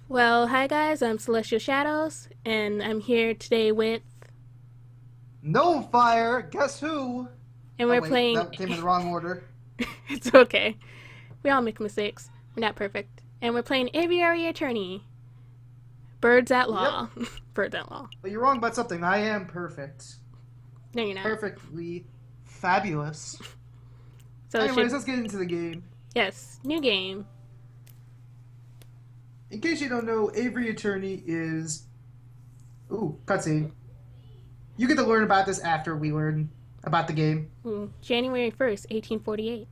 Well, hi guys, I'm Celestial Shadows, and I'm here today with, Novaphyer, guess who? and Oh we're wait, playing. that came in the wrong order. It's okay. We all make mistakes. We're not perfect. And we're playing Aviary Attorney. Birds at Yep, Law. Birds at Law. but you're wrong about something. I am perfect. No, you're not. Perfectly fabulous. So it Anyways, should. let's get into the game. Yes, new game. In case you don't know, Aviary Attorney is... Ooh, cutscene. You get to learn about this after we learn about the game. January 1st, 1848.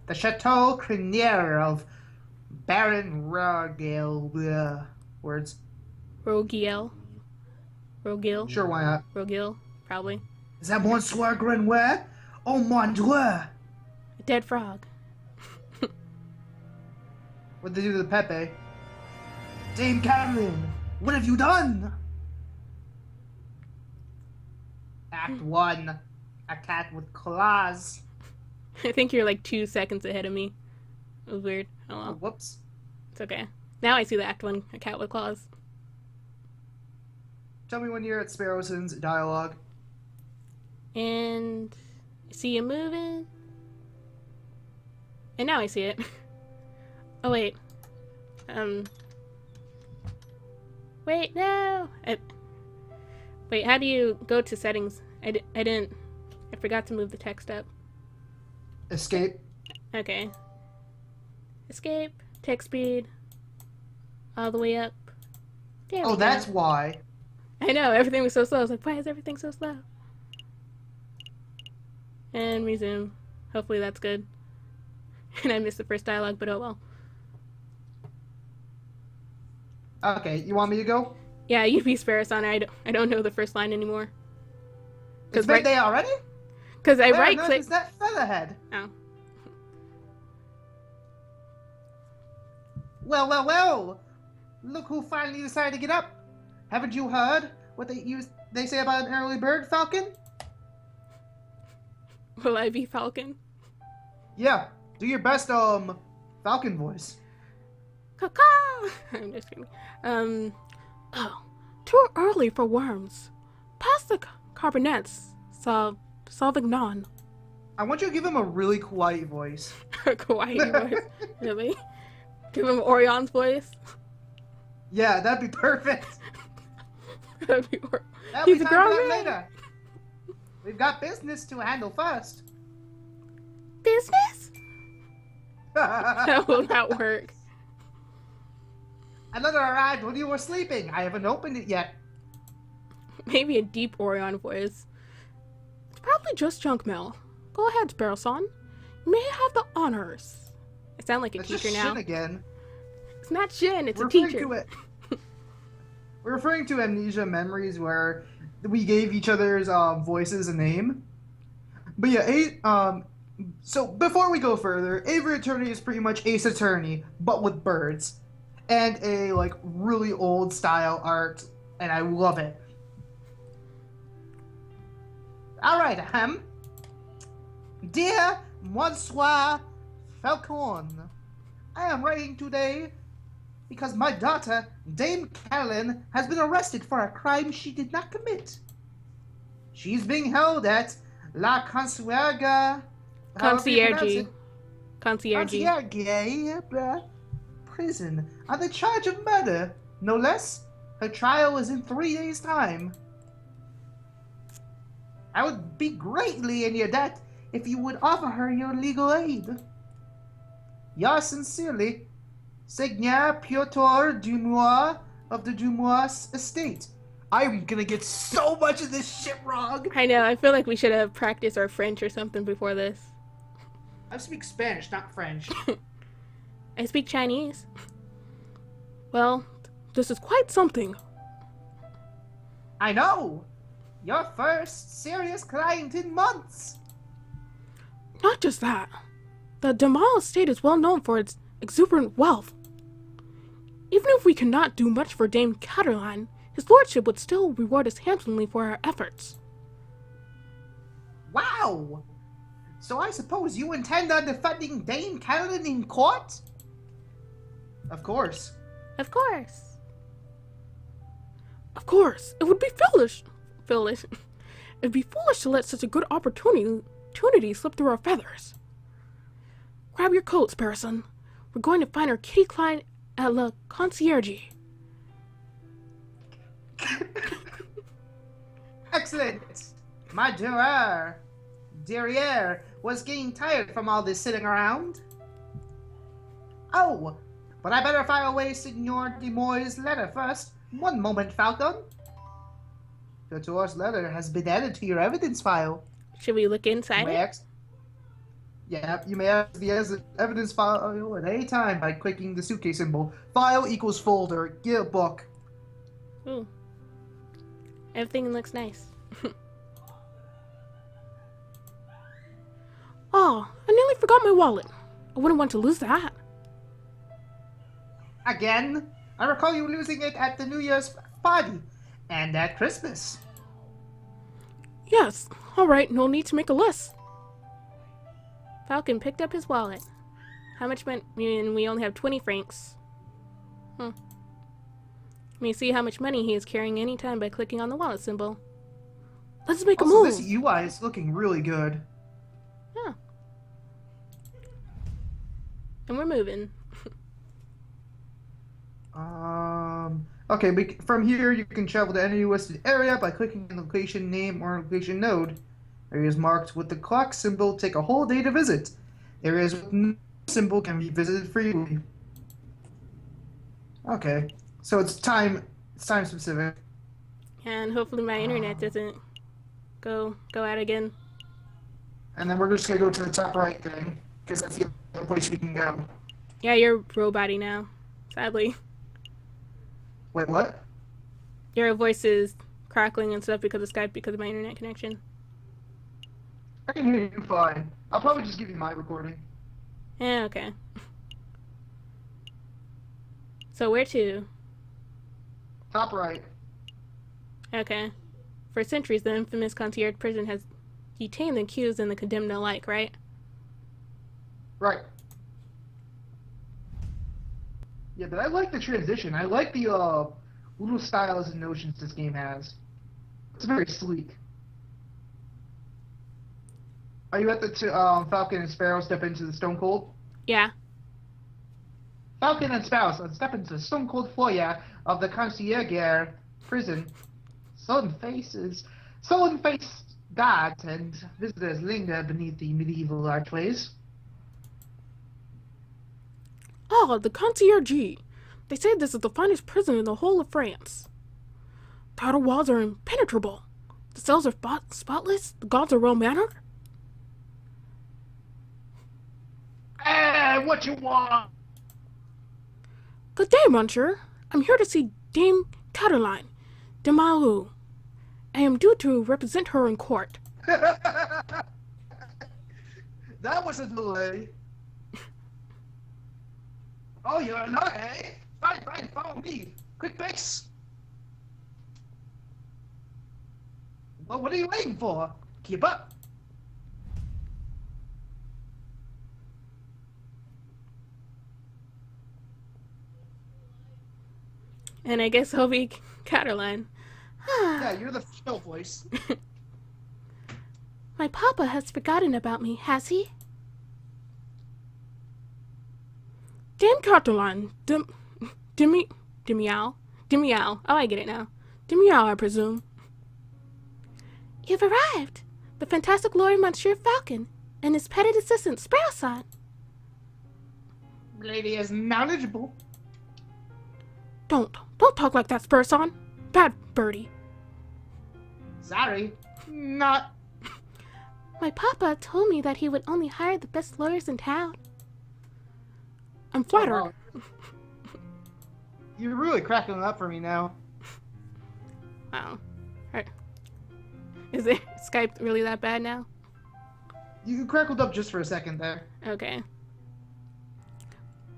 The Chateau Criniere of Baron Rogel. Words. Rogiel. Rogil. Sure, why not? Rogil, probably. Is that Monsieur Grenoir? Oh mon dieu! A dead frog. What'd they do to the Pepe? Dame Carolyn, what have you done? Act 1. A cat with claws. I think you're like 2 seconds ahead of me. It was weird. Oh Oh, well. whoops. It's okay. Now I see the Act 1, a cat with claws. Tell me when you're at Sparrowson's dialogue. And I see you moving. And now I see it. Oh, wait. Um. Wait, no! Wait, how do you go to settings? I didn't. I forgot to move the text up. Escape. Okay. Escape. Text speed. All the way up. There we Oh, go. that's why. I know, everything was so slow. I was like, why is everything so slow? And resume. Hopefully that's good. And I missed the first dialogue, but oh well. Okay, you want me to go? Yeah, you be Sparrowson. I don't know the first line anymore. It's right, midday already? Because I Where right on earth click. is that featherhead? Oh. Well. Look who finally decided to get up. Haven't you heard what they say about an early bird, Falcon? Will I be Falcon? Yeah, do your best, Falcon voice. Caw. I'm just kidding. Oh, too early for worms. Pass the carbonets. Sauvignon. I want you to give him a really quiet voice. Kawaii voice. Really? Give him Orion's voice. Yeah, that'd be perfect. That'd be That'll He's be a time for grown that man. later. We've got business to handle first. Business? How will that work? Another arrived when you were sleeping. I haven't opened it yet. Maybe a deep Orion voice. It's probably just junk mail. Go ahead, Sparrowson. You may have the honors. I sound like a That's teacher just now. shit again. It's not Shin, it's We're a referring teacher. to it. We're referring to amnesia memories where we gave each other's voices a name. But yeah, so before we go further, Aviary Attorney is pretty much Ace Attorney, but with birds, and a like really old style art, and I love it. All right, dear Monsieur Falcon, I am writing today because my daughter, Dame Carolyn, has been arrested for a crime she did not commit. She's being held at La Concierge. Concierge. Prison on the charge of murder, no less. Her trial is in 3 days' time. I would be greatly in your debt if you would offer her your legal aid. Yours sincerely, Seigneur Piotr Dumois of the Dumois estate. I'm gonna get so much of this shit wrong. I know, I feel like we should have practiced our French or something before this. I speak Spanish, not French. I speak Chinese. Well, this is quite something. I know. Your first serious client in months. Not just that. The Damal estate is well known for its exuberant wealth. Even if we cannot do much for Dame Caroline, his lordship would still reward us handsomely for our efforts. Wow! So I suppose you intend on defending Dame Caroline in court? Of course. Of course. Of course, it would be foolish. Foolish. It'd be foolish to let such a good opportunity slip through our feathers. Grab your coats, Parison. We're going to find our kitty client at La Concierge. Excellent. My derriere was getting tired from all this sitting around. Oh, but I better fire away Signor de Moy's letter first. One moment, Falcon. Château's letter has been added to your evidence file. Should we look inside it? You may access the evidence file at any time by clicking the suitcase symbol. File equals folder. Get a book. Ooh. Everything looks nice. Oh, I nearly forgot my wallet. I wouldn't want to lose that. Again? I recall you losing it at the New Year's party. And at Christmas. Yes, alright, no need to make a list. Falcon picked up his wallet. How much money? We only have 20 francs. You may see how much money he is carrying anytime by clicking on the wallet symbol. Let's make a Also, move. this UI is looking really good. Yeah. And we're moving. Okay, from here you can travel to any listed area by clicking on the location name or location node. Areas marked with the clock symbol take a whole day to visit. Areas with no symbol can be visited freely. Okay, so it's time specific. And hopefully my internet doesn't go out again. And then we're just gonna go to the top right thing, because that's the only place we can go. Yeah, you're robot-y now. Sadly. Wait, what? Your voice is crackling and stuff because of Skype because of my internet connection. I can hear you fine. I'll probably just give you my recording. Yeah, okay. So where to? Top right. Okay. For centuries, the infamous concierge prison has detained the accused and the condemned alike, right? Right. Yeah, but I like the transition. I like the little styles and notions this game has. It's very sleek. Are you at the Falcon and Sparrow step into the Stone Cold? Yeah. Falcon and Sparrow step into the Stone Cold foyer of the concierge prison. Sullen-faced guards and visitors linger beneath the medieval archways. Ah, the concierge. They say this is the finest prison in the whole of France. The outer walls are impenetrable. The cells are spotless. The guards are well-mannered. Hey, what you want? Good day, Monsieur. I'm here to see Dame Caroline de Malou. I am due to represent her in court. That was a delay. Oh, you're not, eh? Fine, follow me. Quick fix. Well, what are you waiting for? Keep up. And I guess I'll be Caroline. Yeah, you're the female voice. My papa has forgotten about me, has he? Dame Caroline, Demial. Oh, I get it now. Demial, I presume. You've arrived. The fantastic Lord Monsieur Falcon and his petted assistant, Sparrowson. Lady is knowledgeable. Don't talk like that, Spurson. Bad birdie. Sorry, not. My papa told me that he would only hire the best lawyers in town. I'm flattered. Oh, wow. You're really cracking it up for me now. Wow. Is it Skype really that bad now? You crackled up just for a second there. Okay.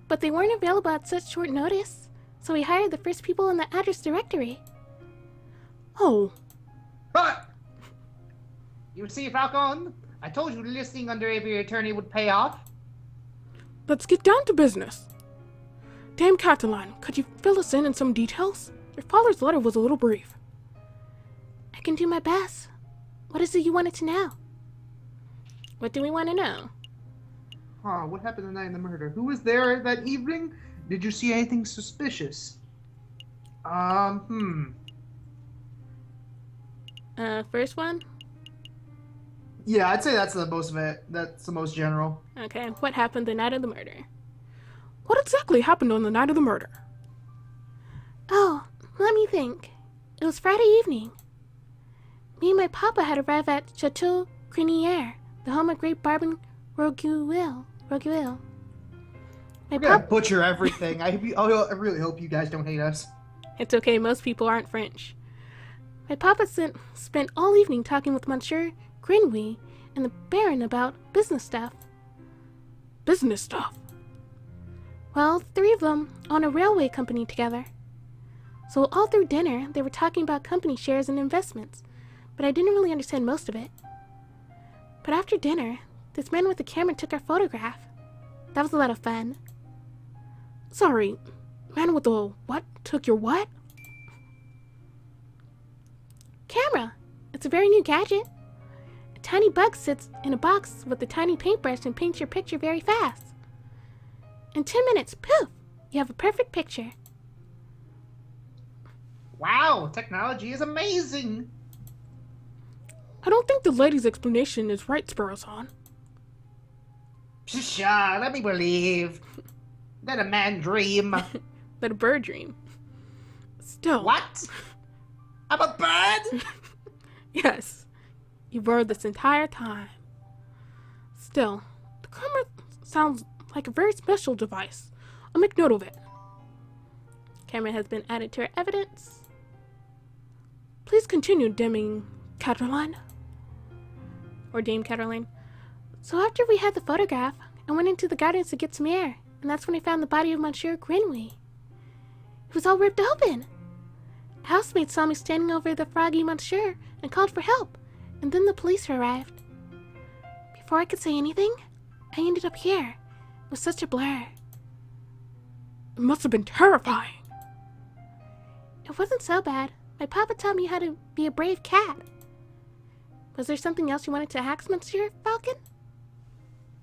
But they weren't available at such short notice, so we hired the first people in the address directory. Oh. But you see, Falcon, I told you listing under Aviary Attorney would pay off. Let's get down to business. Dame Catalan, could you fill us in some details? Your father's letter was a little brief. I can do my best. What is it you wanted to know? What do we want to know? What happened the night of the murder? Who was there that evening? Did you see anything suspicious? First one? Yeah, I'd say that's the most of it. That's the most general. Okay, what happened the night of the murder? What exactly happened on the night of the murder? Oh, let me think. It was Friday evening. Me and my papa had arrived at Chateau Criniere, the home of great Barbin Roguil. We're gonna butcher everything. I really hope you guys don't hate us. It's okay, most people aren't French. My papa spent all evening talking with Monsieur Grinwy and the Baron about business stuff. Business stuff? Well, the three of them own a railway company together. So all through dinner, they were talking about company shares and investments, but I didn't really understand most of it. But after dinner, this man with the camera took our photograph. That was a lot of fun. Sorry, man with the what took your what? Camera. It's a very new gadget. A tiny bug sits in a box with a tiny paintbrush and paints your picture very fast. In 10 minutes, poof, you have a perfect picture. Wow, technology is amazing. I don't think the lady's explanation is right, Sparrowson. Pshaw, let me believe. Let a man dream. Let a bird dream. Still. What? I'm a bird? Yes. You were this entire time. Still, the camera sounds like a very special device. I'll make note of it. Camera has been added to our evidence. Please continue, Dame Catalan. Or Dame Catalan. So after we had the photograph, I went into the gardens to get some air, and that's when I found the body of Monsieur Grinwy. It was all ripped open. A housemaid saw me standing over the froggy Monsieur and called for help, and then the police arrived. Before I could say anything, I ended up here. It was such a blur. It must have been terrifying. It wasn't so bad. My papa taught me how to be a brave cat. Was there something else you wanted to ask, Monsieur Falcon?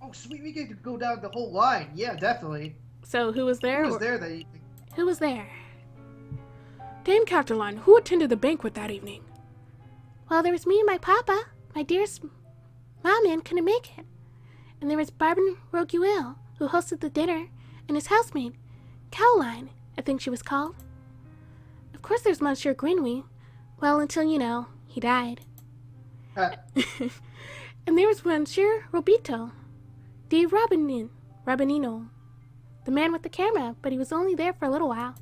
Oh, sweet, we get to go down the whole line. Yeah, definitely. So, who was there? Who was there that evening? Who was there? Dame Catalan, who attended the banquet that evening? Well, there was me and my papa. My dearest mom couldn't make it. And there was Barbin Roguil, who hosted the dinner, and his housemaid, Caroline, I think she was called. Of course there's Monsieur Grinwy. Well, until, he died. And there was Monsieur Robito, de Rabinino, the man with the camera, but he was only there for a little while.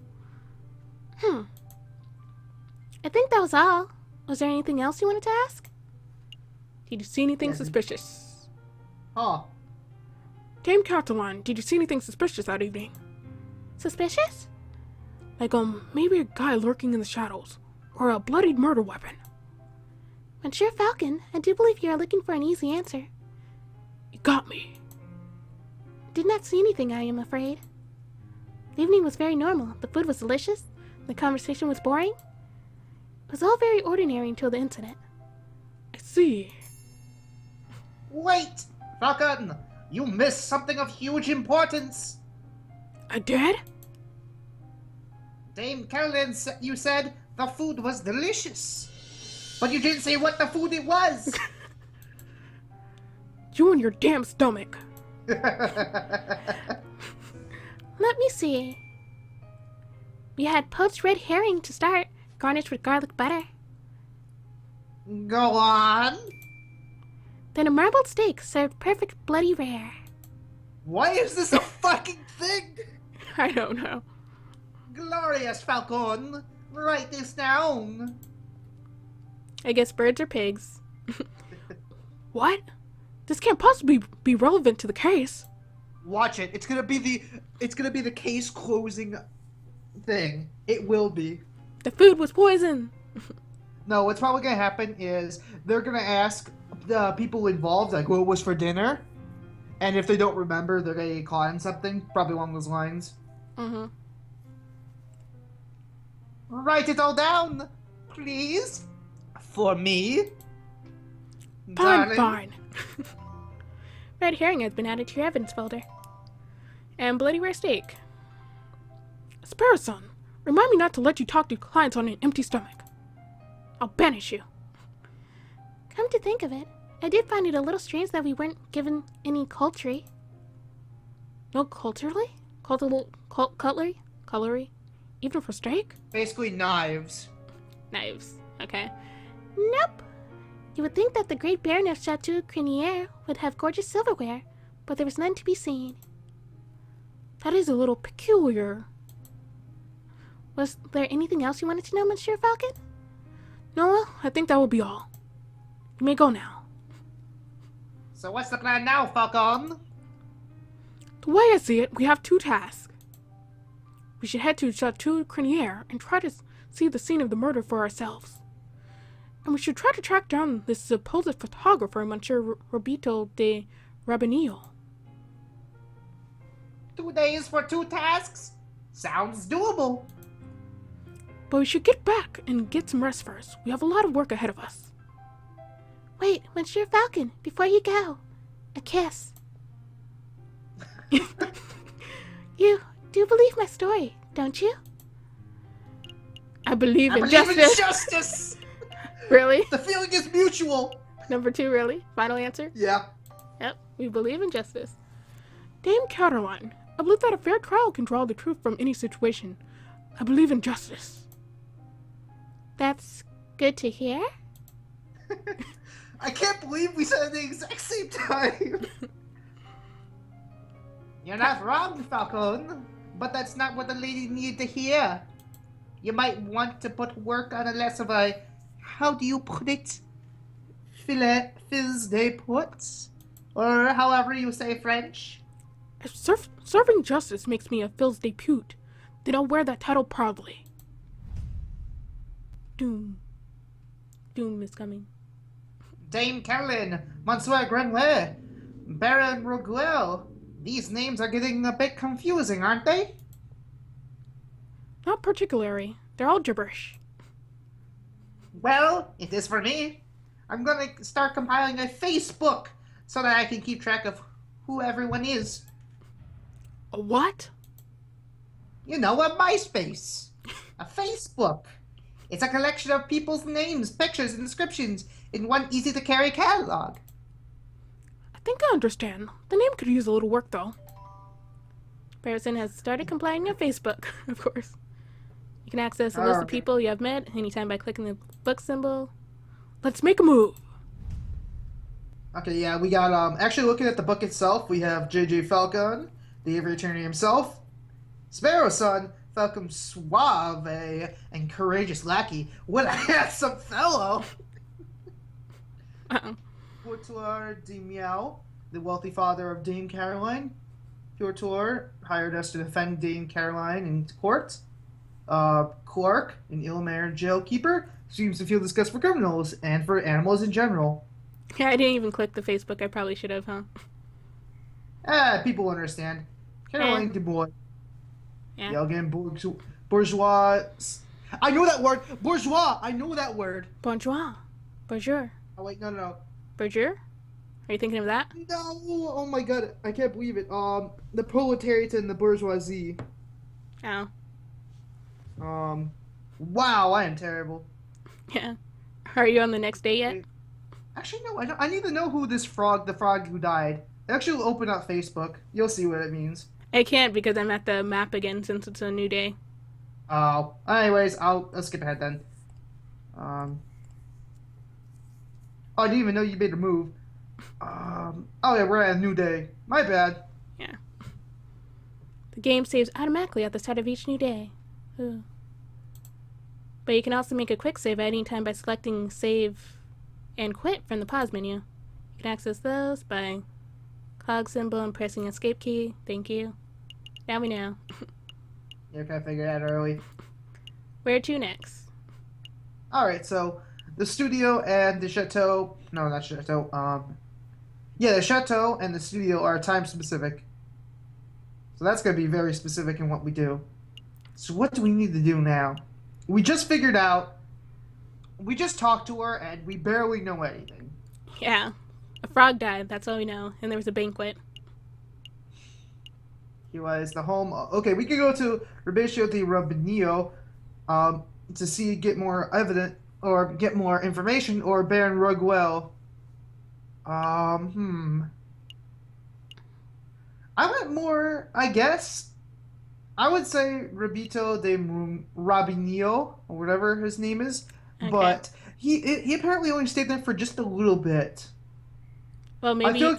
I think that was all. Was there anything else you wanted to ask? Did you see anything suspicious? Dame Catalan, did you see anything suspicious that evening? Suspicious? Like, maybe a guy lurking in the shadows, or a bloodied murder weapon. Monsieur Falcon, I do believe you are looking for an easy answer. You got me. Did not see anything, I am afraid. The evening was very normal. The food was delicious. The conversation was boring. It was all very ordinary until the incident. I see. Wait! Falcon! You missed something of huge importance! I did? Dame Caroline, you said the food was delicious. But you didn't say what the food it was! You and your damn stomach. Let me see. We had poached red herring to start, garnished with garlic butter. Go on. Then a marbled steak served perfect bloody rare. Why is this a fucking thing? I don't know. Glorious, Falcon. Write this down. I guess birds are pigs. What? This can't possibly be relevant to the case. Watch it. It's gonna be the case closing thing. It will be. The food was poison. No, what's probably gonna happen is they're gonna ask the people involved like what was for dinner, and if they don't remember, they're gonna get caught on something, probably along those lines. Mm-hmm. Write it all down, please. For me. Fine, Darling. fine. Red herring has been added to your evidence folder. And bloody rare steak. Sparrowson, remind me not to let you talk to clients on an empty stomach. I'll banish you. Come to think of it, I did find it a little strange that we weren't given any cutlery. No cutlery? Cutlery? Even for steak? Basically knives. Knives. Okay. Nope. You would think that the great baron of Chateau Criniere would have gorgeous silverware, but there was none to be seen. That is a little peculiar. Was there anything else you wanted to know, Monsieur Falcon? No, I think that will be all. You may go now. So what's the plan now, Falcon? The way I see it, we have two tasks. We should head to Chateau Criniere and try to see the scene of the murder for ourselves. And we should try to track down this supposed photographer, Monsieur Roberto de Rabanillo. 2 days for 2 tasks? Sounds doable. But we should get back and get some rest first. We have a lot of work ahead of us. Wait, Monsieur Falcon, before you go, a kiss. You do believe my story, don't you? I believe in believe in justice. justice. Really? The feeling is mutual. Number 2, really? Final answer? Yeah. Yep, we believe in justice. Dame Caroline, I believe that a fair trial can draw the truth from any situation. I believe in justice. That's good to hear. I can't believe we said it at the exact same time. You're not wrong, Falcon, but that's not what the lady needed to hear. You might want to put work on a less of a, how do you put it, fils de put? Or however you say French. If serving justice makes me a fils de pute, then I'll wear that title proudly. Doom. Doom is coming. Dame Caroline, Monsieur Grenouille, Baron Roguel. These names are getting a bit confusing, aren't they? Not particularly. They're all gibberish. Well, it is for me. I'm gonna start compiling a Facebook so that I can keep track of who everyone is. A what? You know, a MySpace. A Facebook. It's a collection of people's names, pictures, and descriptions in one easy-to-carry catalog. I think I understand. The name could use a little work, though. Barrison has started complying on Facebook, of course. You can access a list of people you have met anytime by clicking the book symbol. Let's make a move. Okay, yeah, we got, actually looking at the book itself, we have J.J. Falcon, the Aviary Attorney himself, Sparrowson, Falcon's suave and courageous lackey. What a handsome fellow! Uh-oh. Portoir de Meow, the wealthy father of Dame Caroline. Portoir hired us to defend Dame Caroline in court. Clark, an ill-mannered jailkeeper, seems to feel disgust for criminals and for animals in general. Yeah, I didn't even click the Facebook. I probably should have, huh? People understand. Caroline Dubois. Yeah. Yelgan bourgeois. I know that word. Bourgeois. I know that word. Bonjour. Bonjour. Oh wait, no. Bonjour? Are you thinking of that? No. Oh my god, I can't believe it. The proletariat and the bourgeoisie. Oh. Wow, I am terrible. Yeah. Are you on the next day yet? Actually, no. I need to know who the frog who died. Actually, open up Facebook. You'll see what it means. I can't because I'm at the map again since it's a new day. Oh. Anyways, I'll skip ahead then. Oh, I didn't even know you made a move. Oh yeah, we're at a new day. My bad. Yeah. The game saves automatically at the start of each new day. Ooh. But you can also make a quick save at any time by selecting save and quit from the pause menu. You can access those by cog symbol and pressing escape key. Thank you. Now we know. Yeah, I figured it out early. Where to next? Alright, so the studio and the chateau. No, not chateau. Yeah, the chateau and the studio are time specific. So that's going to be very specific in what we do. So what do we need to do now? We just figured out. We just talked to her, and we barely know anything. Yeah. A frog died, that's all we know. And there was a banquet. He was the home. Okay, we could go to Rabetio di Rabinio to see, get more or get more information, or Baron Ruguel. I went more, I guess. I would say Rabito de Rabinio, or whatever his name is. Okay. But he apparently only stayed there for just a little bit. Well, maybe...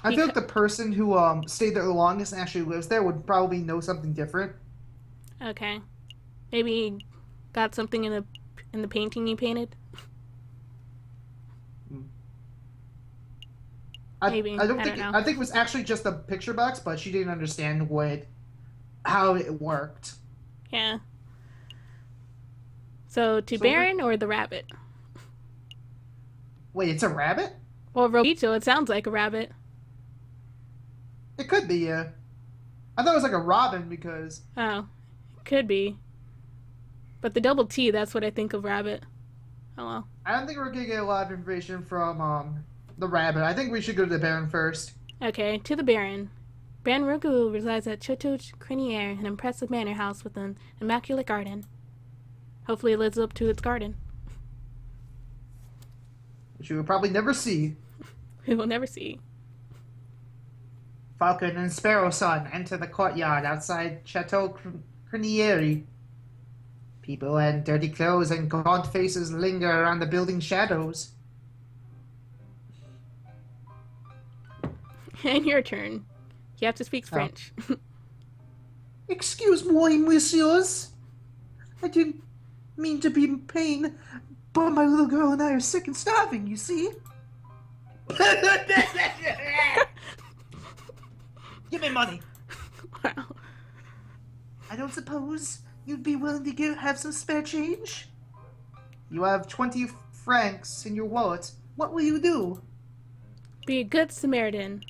I feel like the person who stayed there the longest and actually lives there would probably know something different. Okay. Maybe he got something in the painting you painted? Maybe. I don't know. I think it was actually just a picture box, but she didn't understand how it worked. Yeah. So, Baron or the rabbit? Wait, it's a rabbit? Well, Robito, it sounds like a rabbit. It could be, yeah. I thought it was like a robin because... Oh, it could be. But the double T, that's what I think of rabbit. Oh well. I don't think we're going to get a lot of information from the rabbit. I think we should go to the Baron first. Okay, to the Baron. Baron Rugu resides at Chateau Criniere, an impressive manor house with an immaculate garden. Hopefully it lives up to its garden. Which we will probably never see. We will never see. Falcon and Sparrow Son enter the courtyard outside Chateau Criniere. People in dirty clothes and gaunt faces linger around the building's shadows. And your turn. You have to speak French. Excuse-moi, messieurs. I didn't mean to be in pain, but my little girl and I are sick and starving, you see? Give me money. Wow. I don't suppose you'd be willing to have some spare change? You have 20 francs in your wallet. What will you do? Be a good Samaritan.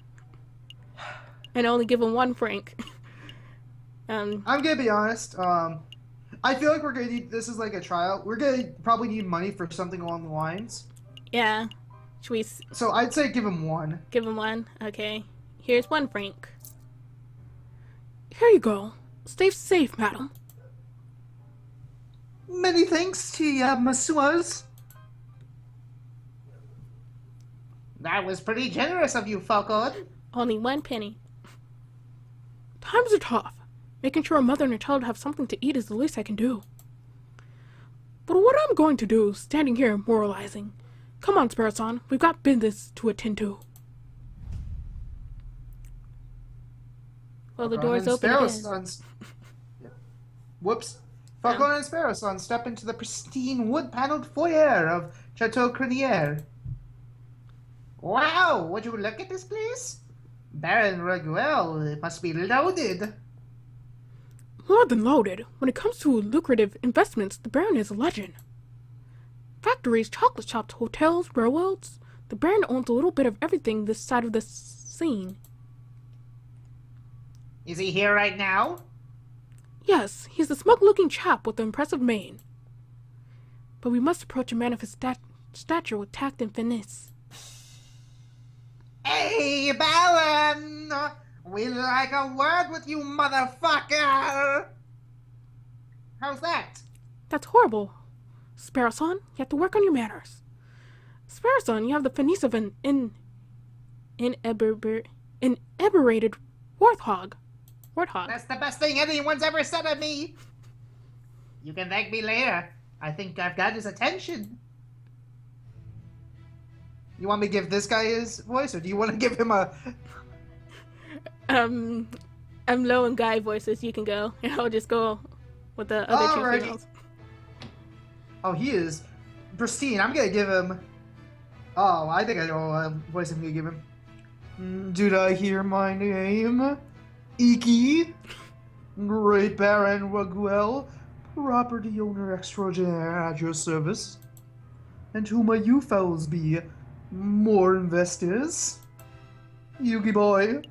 And only give him 1 franc. I'm gonna be honest. I feel like we're gonna need. This is like a trial. We're gonna probably need money for something along the lines. Yeah. Should we... So I'd say give him 1. Give him 1? Okay. Here's 1 franc. Here you go. Stay safe, madam. Many thanks to you, messieurs. That was pretty generous of you, Falcon. Only 1 penny. Times are tough. Making sure a mother and a child have something to eat is the least I can do. But what I'm going to do, standing here moralizing. Come on, Sparrow-san, we've got business to attend to. Well, the door's open again. Whoops. Falcon and Sparrow-san step into the pristine wood-paneled foyer of Chateau Criniere. Wow, would you look at this place? Baron Ruguel, it must be loaded. More than loaded. When it comes to lucrative investments, the Baron is a legend. Factories, chocolate shops, hotels, railroads. The Baron owns a little bit of everything this side of the scene. Is he here right now? Yes, he's the smug-looking chap with the impressive mane. But we must approach a man of his stature with tact and finesse. Hey, Baron! We'd like a word with you, motherfucker! How's that? That's horrible. Sparrow-san, you have to work on your manners. Sparrow-san, you have the finesse of an inebriated warthog. That's the best thing anyone's ever said of me. You can thank me later. I think I've got his attention. You want me to give this guy his voice, or do you want to give him a... I'm low in guy voices. You can go, and I'll just go with the other two females. Oh, he is pristine. I'm gonna give him... Oh, I think I know what voice I'm gonna give him. Did I hear my name? Iki? Great Baron Ruguel, property owner extraordinaire at your service. And who might you fellows be? More investors? Yugi boy?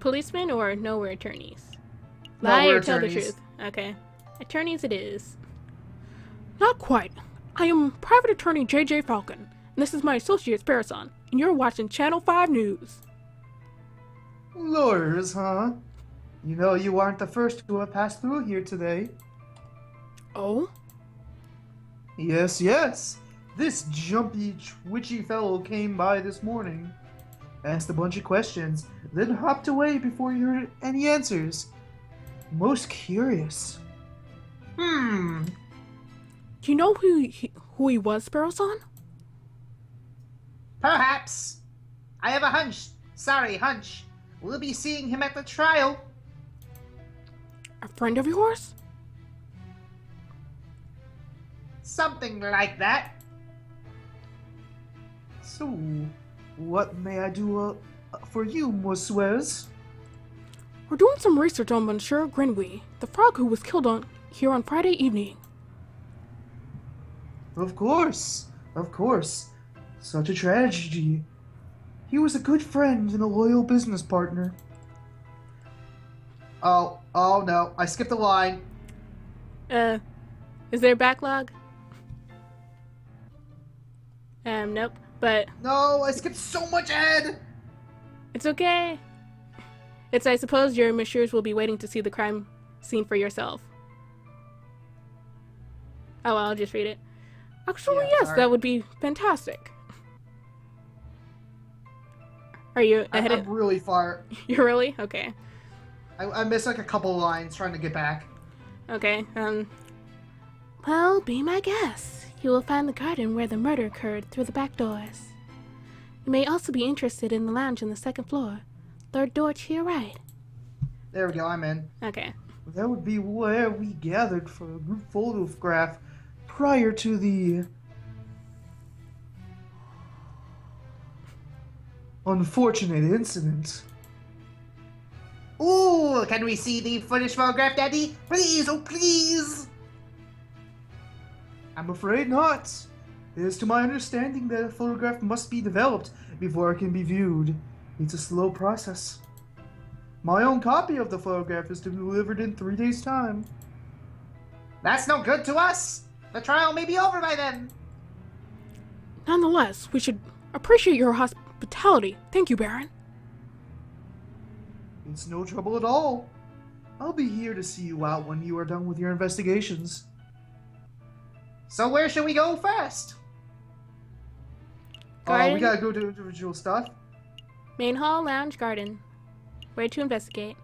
Policemen or no, we're attorneys? No, Lie we're or tell the attorneys. truth? Okay. Attorneys it is. Not quite. I am Private Attorney J.J. Falcon, and this is my associate Sparason, and you're watching Channel 5 News. Lawyers, huh? You know you aren't the first to have passed through here today. Oh? Yes, yes. This jumpy, twitchy fellow came by this morning, asked a bunch of questions, then hopped away before he heard any answers. Most curious. Do you know who he was, Sparason? Perhaps. I have a hunch. Sorry, hunch. We'll be seeing him at the trial. A friend of yours? Something like that. So, what may I do for you, Messieurs? We're doing some research on Monsieur Grenouille, the frog who was killed here on Friday evening. Of course, of course. Such a tragedy. He was a good friend and a loyal business partner. Oh no, I skipped a line. Is there a backlog? Nope. But No, I skipped so much ahead! it's okay. I suppose your messieurs will be waiting to see the crime scene for yourself. Oh, well, I'll just read it. Actually, Yeah, yes, sorry. that would be fantastic. Are you ahead I'm of... really far. You're really? Okay. I missed like a couple lines trying to get back. Okay, Well, be my guest. You will find the garden where the murder occurred through the back doors. You may also be interested in the lounge on the second floor. Third door to your right. There we go, I'm in. okay. That would be where we gathered for a group photograph prior to the unfortunate incident. Ooh, can we see the footage photograph, Daddy? Please, oh please! I'm afraid not. It is to my understanding that a photograph must be developed before it can be viewed. It's a slow process. My own copy of the photograph is to be delivered in 3 days' time. That's no good to us! The trial may be over by then! Nonetheless, we should appreciate your hospitality. Thank you, Baron. It's no trouble at all. I'll be here to see you out when you are done with your investigations. So where should we go first? We Garden? gotta go to individual stuff. Main hall, lounge, garden. Where to investigate?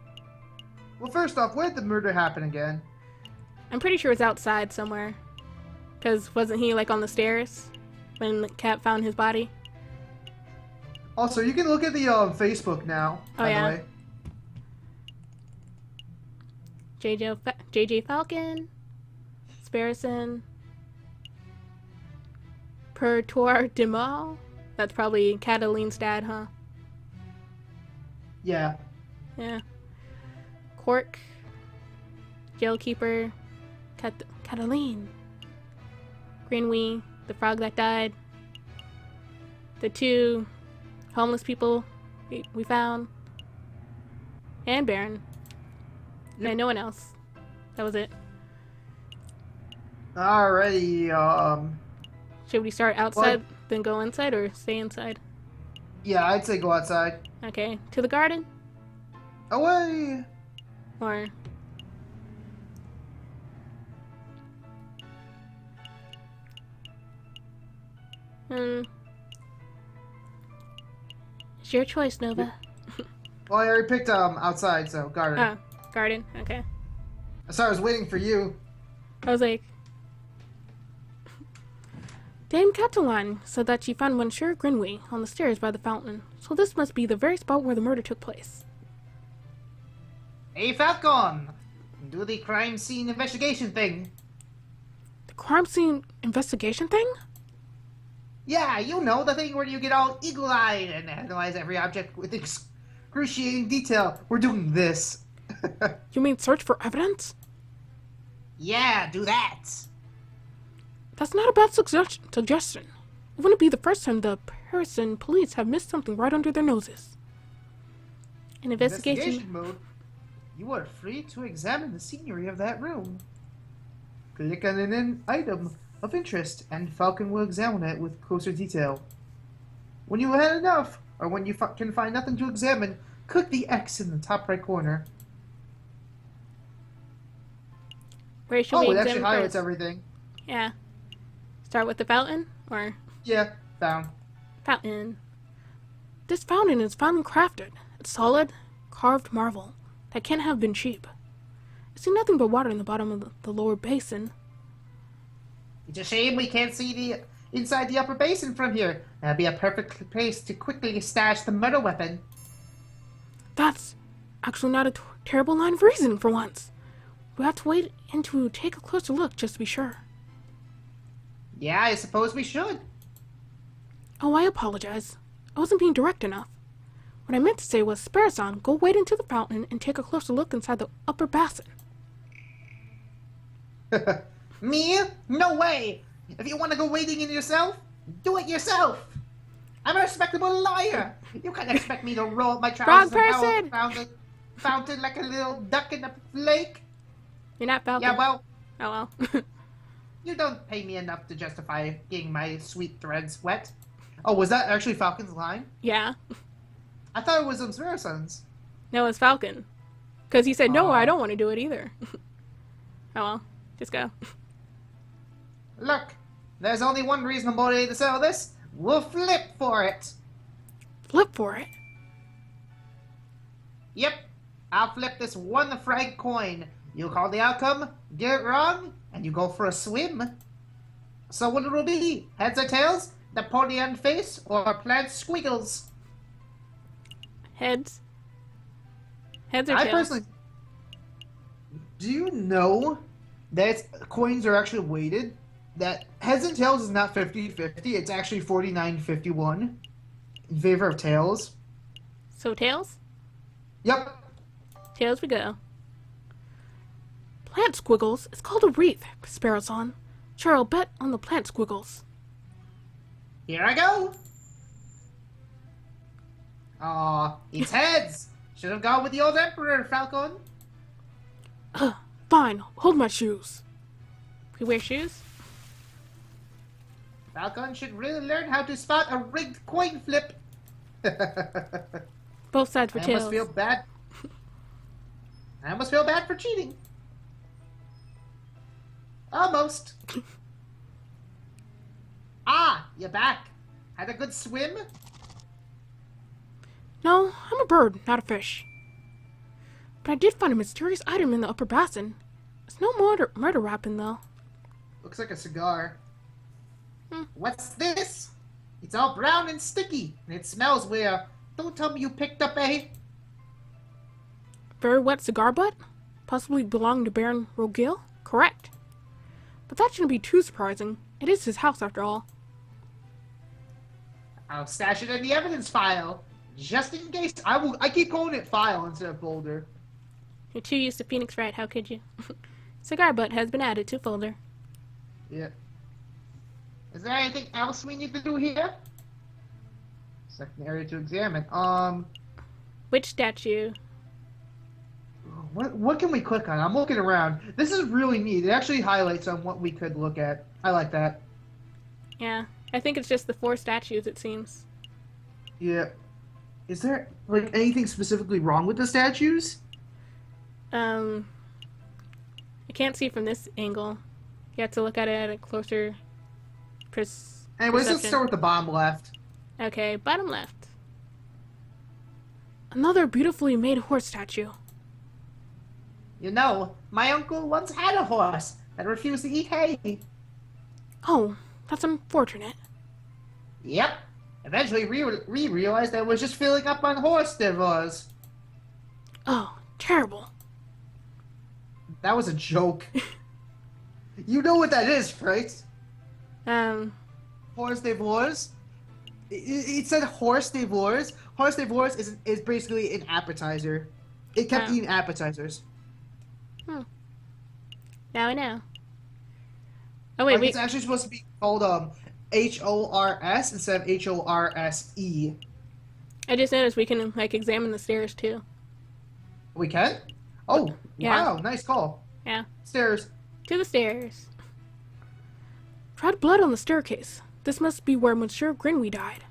Well, first off, where did the murder happen again? I'm pretty sure it's outside somewhere. Because wasn't he, like, on the stairs when the cat found his body? Also, you can look at the Facebook now, Oh, by yeah. the way. JJ Falcon, Sparrison, Pertoir de Mal. That's probably Cataline's dad, huh? Yeah. Yeah. Cork, Jailkeeper, Cataline, Greenwee, the frog that died, the 2 homeless people we found, and Baron. Yep. And no one else. That was it. Alrighty, Should we start outside, then go inside, or stay inside? yeah, I'd say go outside. Okay, to the garden? Away! Or... It's your choice, Nova. Well, I already picked outside, so garden. Oh, garden, okay. Sorry, I was waiting for you. I was like... Dame Cataline said that she found Monsieur Grenouille on the stairs by the fountain, so this must be the very spot where the murder took place. Hey, Falcon! Do the crime scene investigation thing. The crime scene investigation thing? Yeah, you know, the thing where you get all eagle-eyed and analyze every object with excruciating detail. We're doing this. You mean search for evidence? Yeah, do that. That's not a bad suggestion. It wouldn't be the first time the Parisian police have missed something right under their noses. In investigation. Investigation mode. You are free to examine the scenery of that room. Click on an item of interest, and Falcon will examine it with closer detail. When you have had enough, or when you can find nothing to examine, click the X in the top right corner. Where should Oh, we it examine actually highlights first? everything. Yeah. Start with the fountain, or Yeah, found. fountain. This fountain is finely crafted. It's solid, carved marble that can't have been cheap. I see nothing but water in the bottom of the lower basin. It's a shame we can't see the inside the upper basin from here. That'd be a perfect place to quickly stash the murder weapon. That's actually not a terrible line of reasoning for once. We have to wait and to take a closer look just to be sure. Yeah, I suppose we should. Oh, I apologize. I wasn't being direct enough. What I meant to say was, Spare-san, go wade into the fountain and take a closer look inside the upper basin. Me? No way! If you want to go wading in yourself, do it yourself! I'm a respectable lawyer! You can't expect me to roll up my trousers Wrong and down the fountain like a little duck in a lake. You're not Falcon. Yeah, well, Oh well. you don't pay me enough to justify getting my sweet threads wet. Oh, was that actually Falcon's line? Yeah. I thought it was Sparrowson's. No, it's Falcon. Because he said, no, Aw. I don't want to do it either. Oh well. Just go. Look, there's only one reasonable way to sell this. We'll flip for it. Flip for it. Yep, I'll flip this one frag coin. You call the outcome, get it wrong, and you go for a swim. So what it'll be? Heads or tails? Napoleon face or plant squiggles? Heads. Heads or I tails? personally. Do you know that coins are actually weighted? That heads and tails is not 50-50, it's actually 49-51 in favor of tails. So tails? Yep. Tails we go. Plant squiggles. It's called a wreath, Spare-san. Sure, I'll bet on the plant squiggles. Here I go. Aw, it's heads. Should have gone with the old emperor, Falcon. Fine, hold my shoes. We wear shoes? Falcon should really learn how to spot a rigged coin flip. Both sides for I tails. almost feel bad. I almost feel bad for cheating. Almost. Ah, you're back. Had a good swim? No, I'm a bird, not a fish. But I did find a mysterious item in the upper basin. It's no murder weapon, though. Looks like a cigar. What's this? It's all brown and sticky, and it smells weird. Don't tell me you picked up a... Very wet cigar butt? Possibly belonging to Baron Rogil? Correct. But that shouldn't be too surprising. It is his house, after all. I'll stash it in the evidence file, just in case. I keep calling it file instead of folder. You're too used to Phoenix Wright, how could you? Cigar butt has been added to folder. Yeah. Is there anything else we need to do here? Second area to examine. Which statue? What can we click on? I'm looking around. This is really neat. It actually highlights on what we could look at. I like that. Yeah. I think it's just the 4 statues, it seems. Yeah. Is there like anything specifically wrong with the statues? I can't see from this angle. You have to look at it at a closer Anyways, let's perception. start with the bottom left. Okay, bottom left. Another beautifully made horse statue. You know, my uncle once had a horse that refused to eat hay. Oh, that's unfortunate. Yep. Eventually, we realized that it was just filling up on horse there was. Oh, terrible. That was a joke. You know what that is, right? Horse divorce. It said horse divorce. Horse divorce is basically an appetizer. It kept Oh. eating appetizers. Now I know. Oh wait, Like, wait. it's actually supposed to be called HORS instead of HORSE. I just noticed we can like examine the stairs too. We can? Oh, Yeah. wow, nice call. Yeah. Stairs. To the stairs. Dried blood on the staircase. This must be where Monsieur Grinwy died.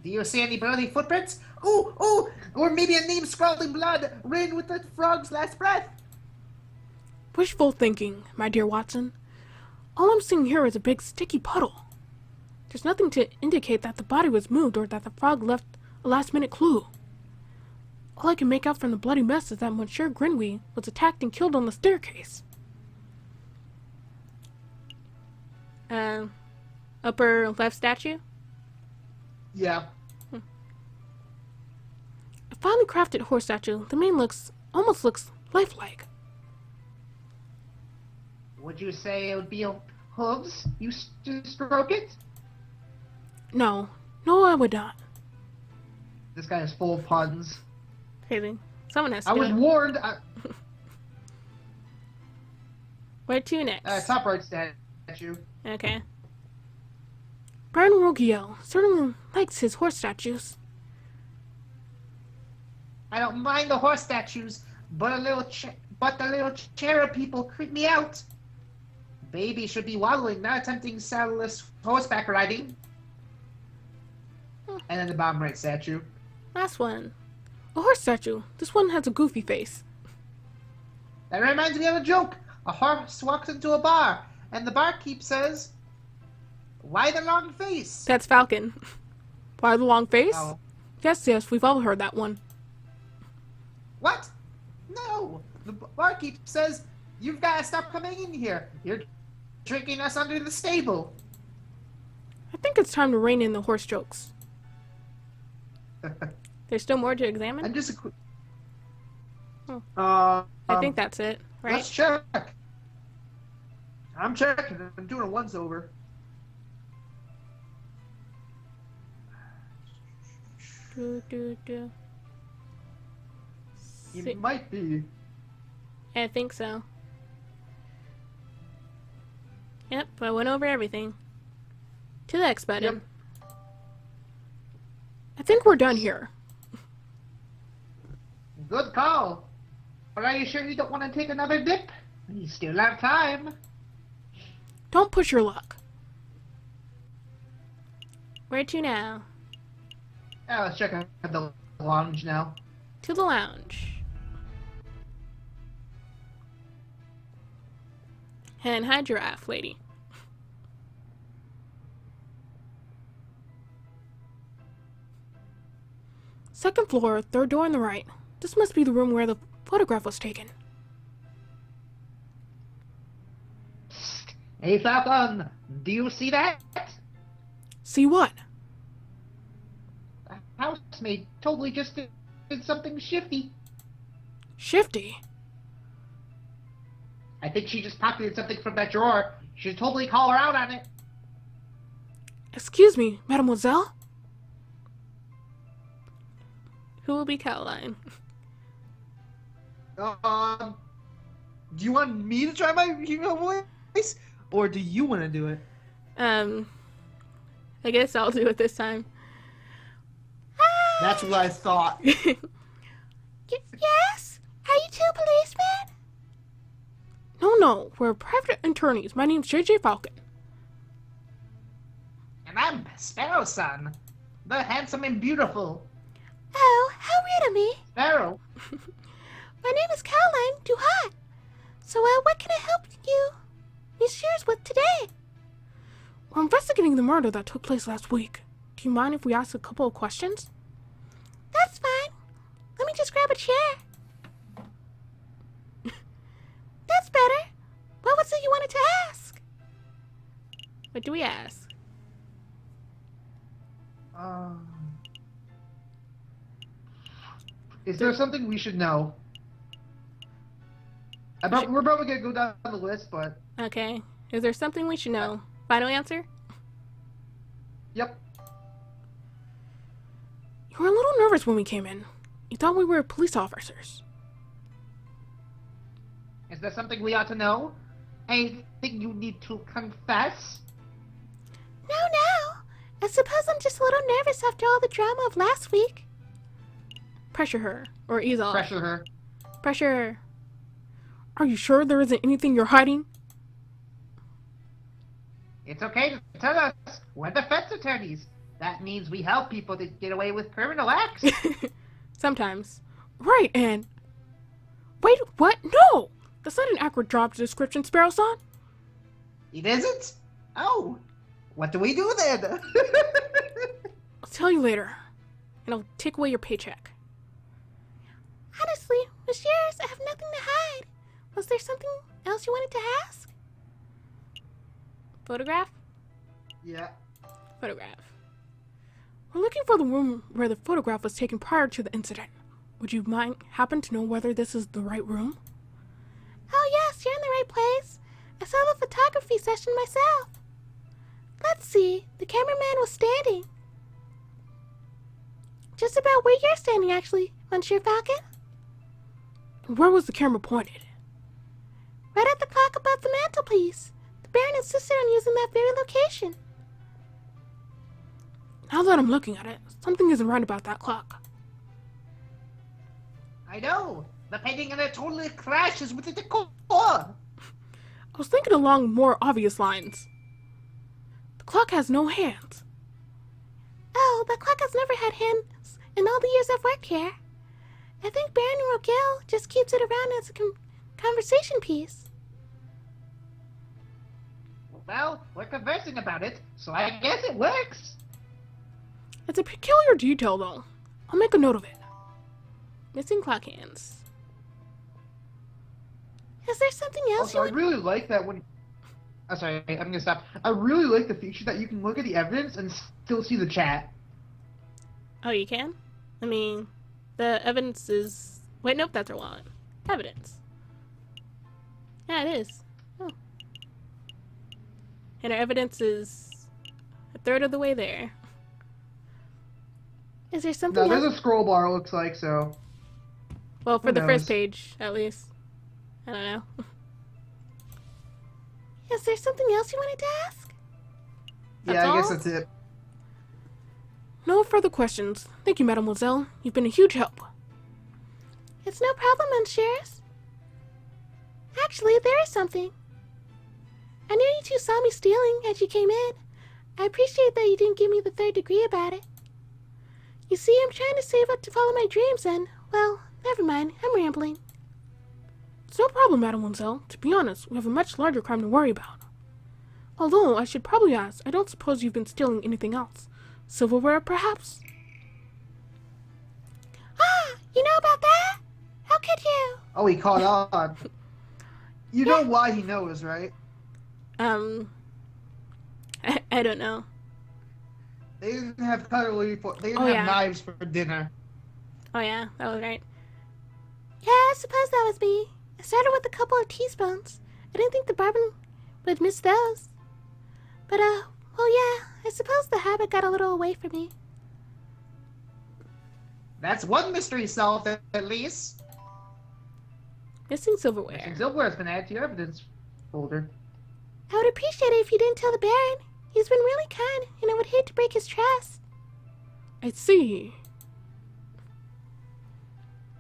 Do you see any bloody footprints? Ooh, ooh! Or maybe a name scrawled in blood, written with the frog's last breath. Wishful thinking, my dear Watson. All I'm seeing here is a big sticky puddle. There's nothing to indicate that the body was moved or that the frog left a last-minute clue. All I can make out from the bloody mess is that Monsieur Grinwy was attacked and killed on the staircase. Upper left statue? Yeah. A finely crafted horse statue. The mane almost looks lifelike. Would you say it would be hooves? You stroke it? No, I would not. This guy is full of puns. Crazy. Someone has to I do was it. warned. Where to next? Top right statue. Okay. Baron Rogiel certainly likes his horse statues. I don't mind the horse statues, but the little cherub people creep me out. Baby should be waddling, not attempting saddleless horseback riding. And then the bottom right statue. Last one. A horse statue. This one has a goofy face. That reminds me of a joke. A horse walks into a bar, and the barkeep says, "Why the long face?" That's Falcon. Why the long face? Oh. Yes, we've all heard that one. What? No. The barkeep says, "You've got to stop coming in here. You're drinking us under the stable." I think it's time to rein in the horse jokes. There's still more to examine? And just a quick. I think that's it, right? Let's check. I'm checking. I'm doing a once over. Do. It might be. I think so. Yep, I went over everything. To the X button. Yep. I think we're done here. Good call. But are you sure you don't want to take another dip? You still have time. Don't push your luck. Where to now? Let's check out the lounge now. To the lounge. And hi, giraffe lady. Second floor, third door on the right. This must be the room where the photograph was taken. Hey, Falcon, do you see that? See what? The housemaid totally just did something shifty. Shifty. I think she just pocketed something from that drawer. You should totally call her out on it. Excuse me, mademoiselle? Who will be Caroline? Do you want me to try my female voice? Or do you want to do it? I guess I'll do it this time. That's what I thought. Yes? Are you two policemen? No, we're private attorneys. My name's JJ Falcon. And I'm Sparrow's son, the handsome and beautiful. Oh, how rude of me. Sparrow. My name is Caroline Duhat. So, what can I help you, messieurs, with today? We're investigating the murder that took place last week. Do you mind if we ask a couple of questions? That's fine. Let me just grab a chair. That's better. What was it you wanted to ask? What do we ask? Is there something we should know? We're probably gonna go down the list, but Okay. Is there something we should know? Final answer? yep. You were a little nervous when we came in. You thought we were police officers. Is there something we ought to know? Anything you need to confess? No. I suppose I'm just a little nervous after all the drama of last week. Pressure her. Or ease off. Pressure her. Pressure her. Are you sure there isn't anything you're hiding? It's okay to tell us. We're defense attorneys. That means we help people to get away with criminal acts. Sometimes. Right, and... Wait, what? No! That's not an accurate job description, Sparrow-san. It isn't? Oh. What do we do then? I'll tell you later. And I'll take away your paycheck. Honestly, Monsieur, I have nothing to hide. Was there something else you wanted to ask? Photograph? Yeah. Photograph. We're looking for the room where the photograph was taken prior to the incident. Would you happen to know whether this is the right room? Oh yes, you're in the right place. I saw the photography session myself. Let's see, the cameraman was standing. Just about where you're standing, actually, Monsieur Falcon. Where was the camera pointed? Right at the clock above the mantelpiece. The Baron insisted on using that very location. Now that I'm looking at it, something isn't right about that clock. I know. The painting in it totally crashes with the decor. I was thinking along more obvious lines. The clock has no hands. Oh, the clock has never had hands in all the years I've worked here. I think Baron Rogel just keeps it around as a conversation piece. Well, we're conversing about it, so I guess it works. It's a peculiar detail, though. I'll make a note of it. Missing clock hands. Is there something else Also, I you really like that when... Oh, sorry, I'm gonna stop. I really like the feature that you can look at the evidence and still see the chat. Oh, you can? I mean, the evidence is... Wait, nope, that's her wallet. Evidence. Yeah, it is. Oh. And our evidence is a third of the way there. Is there something No, else? there's a scroll bar, it looks like, so... Well, for Who the knows? first page, at least. I don't know. Is there something else you wanted to ask? Yeah, I guess all? that's it. No further questions. Thank you, Mademoiselle. You've been a huge help. It's no problem, Monsieurs. Actually, there is something. I knew you two saw me stealing as you came in. I appreciate that you didn't give me the third degree about it. You see, I'm trying to save up to follow my dreams and, well, never mind, I'm rambling. It's no problem, Mademoiselle. To be honest, we have a much larger crime to worry about. Although, I should probably ask, I don't suppose you've been stealing anything else. Silverware, perhaps? Ah, you know about that? How could you? Oh, he caught on. You know why he knows, right? I don't know. They didn't have cutlery for... They didn't Oh, have yeah. knives for dinner. Oh yeah, that was right. Yeah, I suppose that was me. I started with a couple of teaspoons. I didn't think the bourbon would miss those. But, well, yeah, I suppose the habit got a little away from me. That's one mystery solved, at least. Missing silverware. And silverware's been added to your evidence folder. I would appreciate it if you didn't tell the Baron. He's been really kind, and I would hate to break his trust. I see.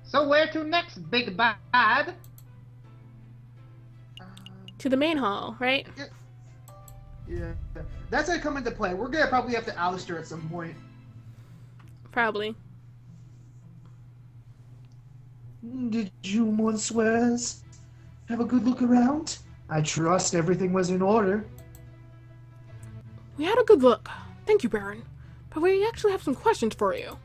So where to next, big bad? To the main hall, right? Yeah. That's gonna come into play. We're gonna probably have to oust her at some point. Probably. Did you, Monsieurs, have a good look around? I trust everything was in order. We had a good look. Thank you, Baron. But we actually have some questions for you.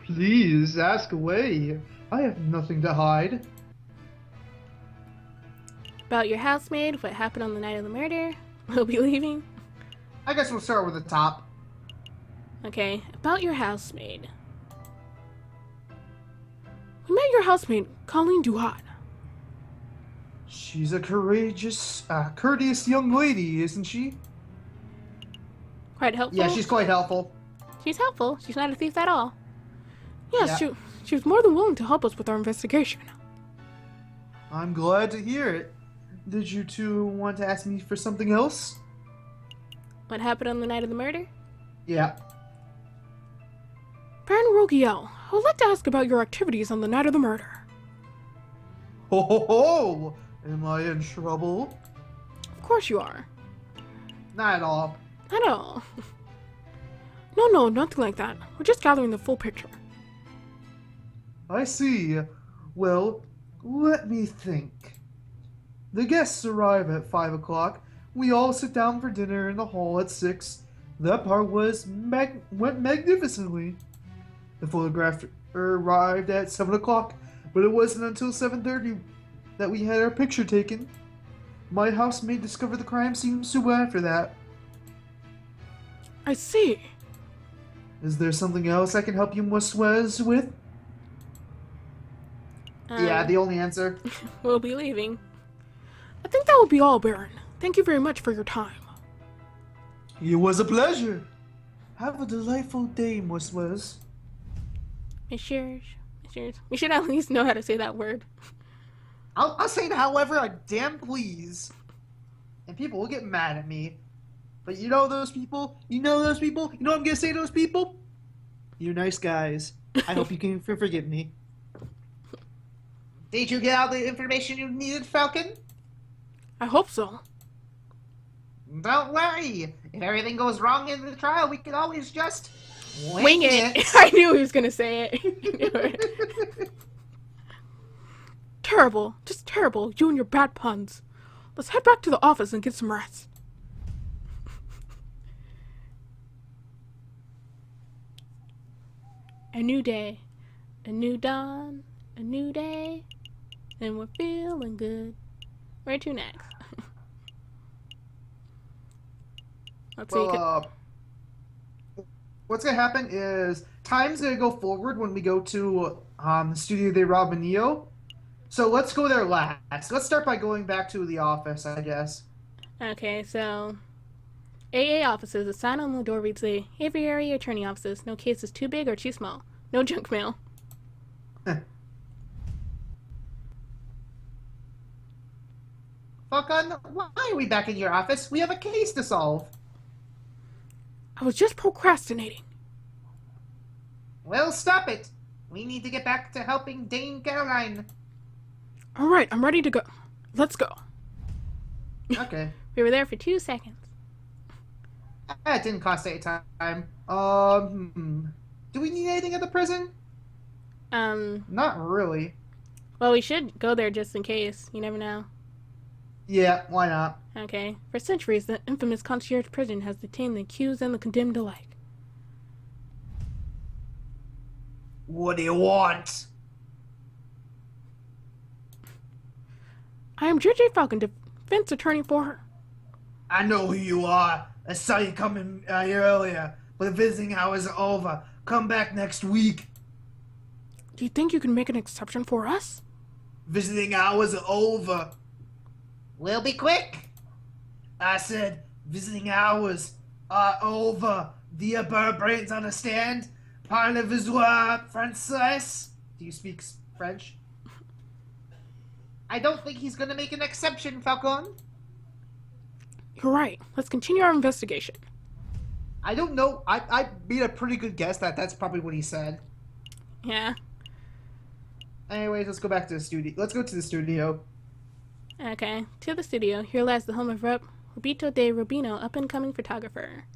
Please, ask away. I have nothing to hide. About your housemaid, what happened on the night of the murder. We'll be leaving. I guess we'll start with the top. Okay, about your housemaid. We met your housemaid, Colleen Duhat. She's a courageous, courteous young lady, isn't she? Quite helpful. Yeah, she's quite helpful. She's helpful. She's not a thief at all. Yes, Yeah. she was more than willing to help us with our investigation. I'm glad to hear it. Did you two want to ask me for something else? What happened on the night of the murder? Yeah. Baron Rogiel, I would like to ask about your activities on the night of the murder. Ho ho ho! Am I in trouble? Of course you are. Not at all. Not at all. No, nothing like that. We're just gathering the full picture. I see. Well, let me think. The guests arrive at 5 o'clock. We all sit down for dinner in the hall at 6. That part went magnificently. The photographer arrived at 7 o'clock, but it wasn't until 7:30 that we had our picture taken. My housemaid discovered the crime scene soon after that. I see. Is there something else I can help you, Swez, with? Yeah, the only answer. We'll be leaving. I think that will be all, Baron. Thank you very much for your time. It was a pleasure. Have a delightful day, Swez. Messieurs. We should at least know how to say that word. I'll say it however I damn please. And people will get mad at me. But you know those people? You know those people? You know what I'm gonna say to those people? You're nice guys. I hope you can forgive me. Did you get all the information you needed, Falcon? I hope so. Don't worry. If everything goes wrong in the trial, we can always just Wing it. I knew he was gonna say it. I knew it. Terrible. Just terrible. You and your bad puns. Let's head back to the office and get some rest. A new day. A new dawn. A new day. And we're feeling good. Where to next? Let's see. What's gonna happen is time's gonna go forward when we go to the Studio de Robinio. So let's go there last. Let's start by going back to the office, I guess. Okay, so AA offices. A sign on the door reads the Aviary Attorney offices. No case is too big or too small. No junk mail. Falcon, why are we back in your office? We have a case to solve. I was just procrastinating. Well, stop it. We need to get back to helping Dame Caroline. Alright, I'm ready to go. Let's go. Okay. We were there for 2 seconds. That didn't cost any time. Do we need anything at the prison? Not really. Well, we should go there just in case. You never know. Yeah, why not? Okay. For centuries, the infamous concierge prison has detained the accused and the condemned alike. What do you want? I am J.J. Falcon, defense attorney for her. I know who you are. I saw you coming here earlier, but the visiting hours are over. Come back next week. Do you think you can make an exception for us? Visiting hours are over. We'll be quick. I said visiting hours are over. Do your bird brains understand? Parlez-vous français? Do you speak French? I don't think he's gonna make an exception, Falcon. You're right. Let's continue our investigation. I don't know. I made a pretty good guess that that's probably what he said. Yeah. Anyways, let's go back to the studio. Let's go to the studio. Okay. To the studio. Here lies the home of Roberto de Rubino, up-and-coming photographer.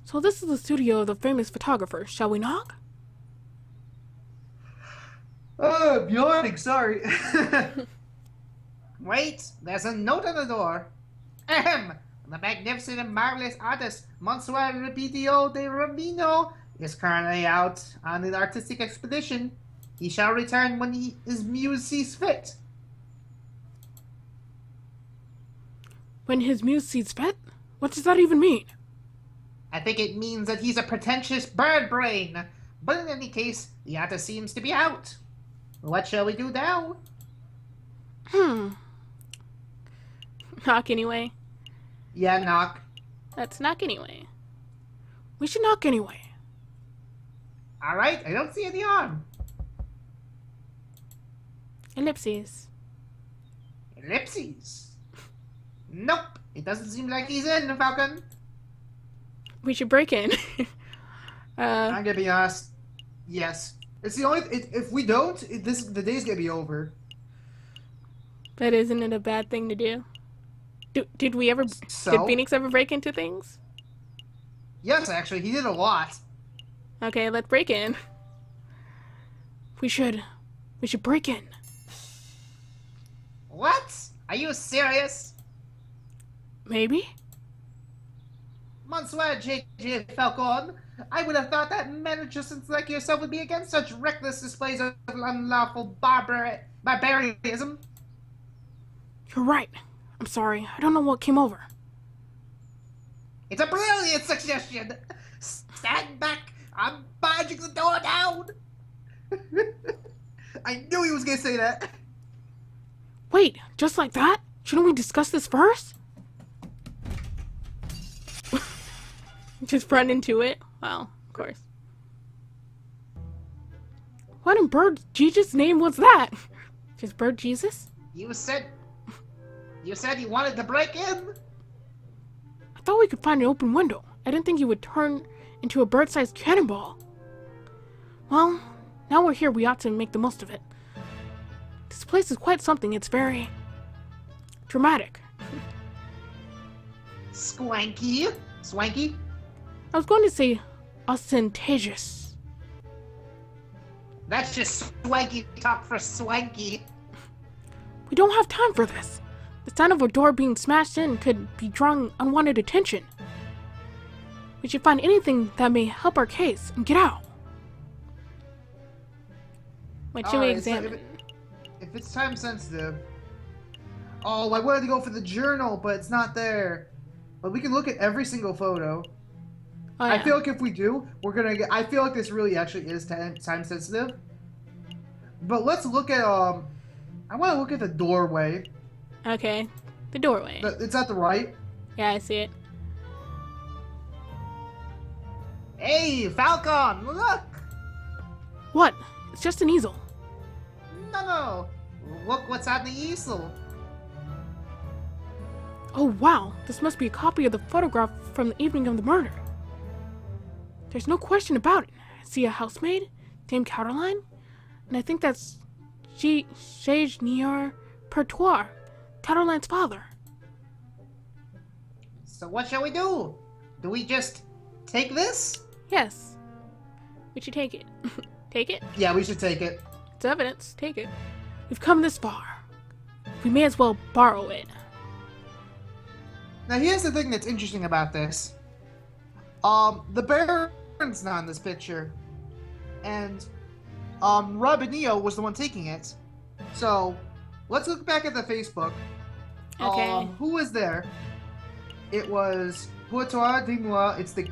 So this is the studio of the famous photographer. Shall we knock? Oh, I'm yawning. Sorry. Wait, there's a note on the door. Ahem. The magnificent and marvelous artist, Monsieur Roberto de Rubino, is currently out on an artistic expedition. He shall return when his muse sees fit. When his muse sees fit? What does that even mean? I think it means that he's a pretentious bird brain. But in any case, the artist seems to be out. What shall we do now? Knock anyway. Yeah, knock. Let's knock anyway. We should knock anyway. Alright, I don't see any arm. Ellipses. Ellipses. Nope, it doesn't seem like he's in, Falcon. We should break in. I'm gonna be honest. Yes, it's the only. If we don't, the day's gonna be over. But isn't it a bad thing to do? Did we ever? So? Did Phoenix ever break into things? Yes, actually, he did a lot. Okay, let's break in. We should break in. What? Are you serious? Maybe? Monsieur J.J. Falcon, I would have thought that magicians like yourself would be against such reckless displays of unlawful barbarism. You're right. I'm sorry. I don't know what came over. It's a brilliant suggestion. Stand back. I'm barging the door down. I knew he was gonna say that. Wait, just like that? Shouldn't we discuss this first? Just run into it? Well, of course. What in bird Jesus' name was that? Just bird Jesus? You said you wanted to break in? I thought we could find an open window. I didn't think you would turn into a bird-sized cannonball. Well, now we're here, we ought to make the most of it. This place is quite something. It's very dramatic. Swanky? I was going to say ostentatious. That's just swanky talk for swanky. We don't have time for this. The sound of a door being smashed in could be drawing unwanted attention. We should find anything that may help our case and get out. What should we Alright, examine? If it's time sensitive. Oh, I wanted to go for the journal, but it's not there. But we can look at every single photo. Oh, I yeah. feel like if we do, we're gonna get. I feel like this really actually is time sensitive. But let's look at I want to look at the doorway. Okay. The doorway. It's at the right. Yeah, I see it. Hey, Falcon, look! What? It's just an easel. No. Look what's on the easel. Oh wow, this must be a copy of the photograph from the evening of the murder. There's no question about it. I see a housemaid named Caroline, and I think that's Nier Pertois, Caroline's father. So what shall we do? Do we just take this? Yes. We should take it. Take it? Yeah, we should take it. It's evidence. Take it. We've come this far. We may as well borrow it. Now here's the thing that's interesting about this. The Baron's not in this picture, and Robinio was the one taking it. So let's look back at the Facebook. Okay. Who was there? It was Pourtois de Moi. It's the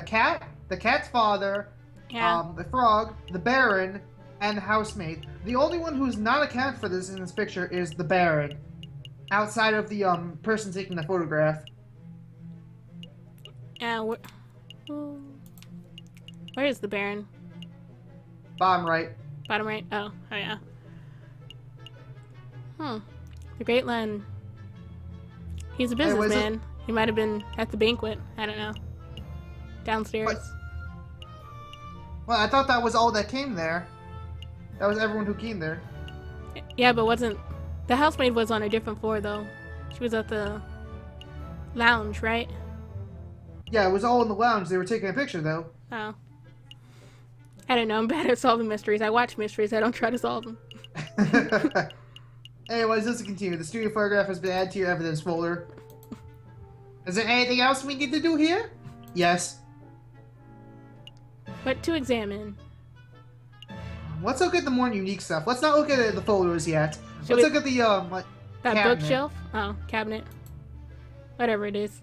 cat, the cat's father, Yeah. the frog, the Baron, and the housemaid. The only one who's not accounted for this in this picture is the Baron, outside of the person taking the photograph. Where is the Baron? Bottom right. Bottom right? Oh yeah. The Great Len. He's a Hey, what is it? businessman. He might have been at the banquet. I don't know. Downstairs. What? Well, I thought that was all that came there. That was everyone who came there. Yeah, but wasn't... The housemaid was on a different floor, though. She was at the lounge, right? Yeah, it was all in the lounge. They were taking a picture, though. Oh. I don't know. I'm bad at solving mysteries. I watch mysteries. I don't try to solve them. Anyways, let's continue. The studio photograph has been added to your evidence folder. Is there anything else we need to do here? Yes. What to examine? Let's look at the more unique stuff. Let's not look at the photos yet. Should Let's we- look at the That cabinet. bookshelf? Oh, cabinet. Whatever it is.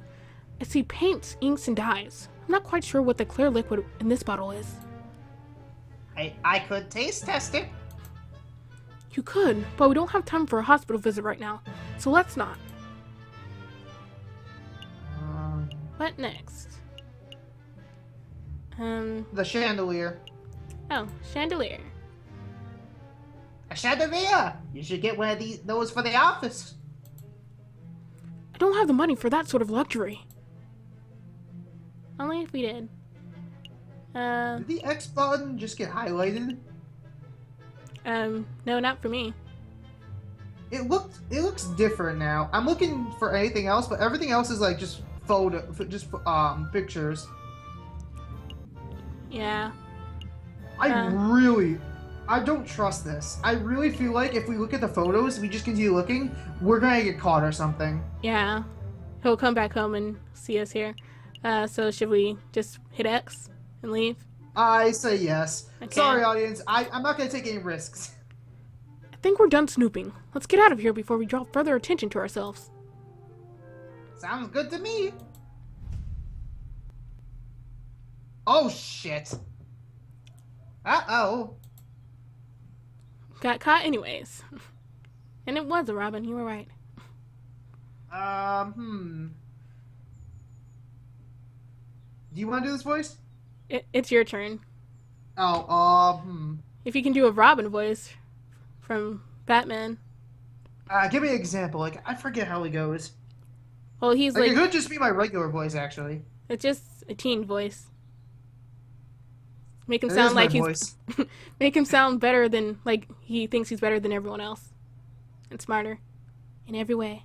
I see paints, inks, and dyes. I'm not quite sure what the clear liquid in this bottle is. I could taste test it. You could, but we don't have time for a hospital visit right now, so let's not. What next? The chandelier. Oh, chandelier. A chandelier. You should get one of those for the office. I don't have the money for that sort of luxury. Only if we did. Did the X button just get highlighted? No, not for me. It looks different now. I'm looking for anything else, but everything else is like just pictures. Yeah. I don't trust this. I really feel like if we look at the photos, we just continue looking, we're gonna get caught or something. Yeah. He'll come back home and see us here. So should we just hit X and leave? I say yes. Okay. Sorry, audience. I'm not gonna take any risks. I think we're done snooping. Let's get out of here before we draw further attention to ourselves. Sounds good to me. Oh shit. Uh-oh. Got caught anyways. And it was a robin, you were right. Do you want to do this voice? It's your turn. Oh, If you can do a Robin voice from Batman. Give me an example. Like, I forget how he goes. Well, he's Like, like, it could just be my regular voice, actually. it's just a teen voice. Make him It sound is my like he's voice. make him sound better than, like, he thinks he's better than everyone else. And smarter. In every way.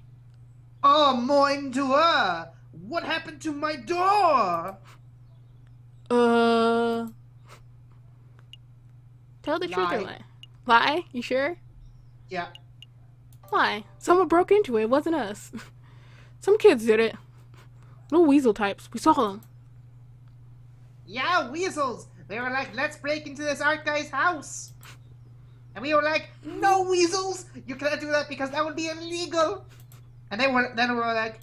Oh, moin to her! What happened to my door? Tell the truth or Lie. lie? Lie? You sure? Yeah. Why? Someone broke into it. It wasn't us. Some kids did it. Little weasel types. We saw them. Yeah, weasels! They were like, let's break into this art guy's house. And we were like, no, weasels! You cannot do that because that would be illegal. And then we were like,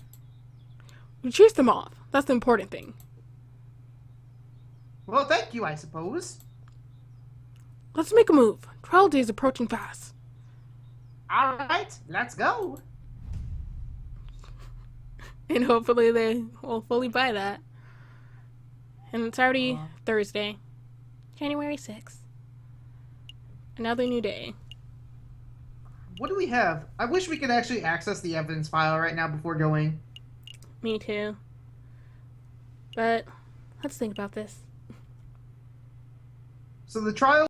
We chased them off. That's the important thing. well, thank you, I suppose. Let's make a move. Trial day is approaching fast. All right, let's go. And hopefully they will fully buy that. And it's already Thursday. January 6th. Another new day. What do we have? I wish we could actually access the evidence file right now before going. Me too. But let's think about this. So the trial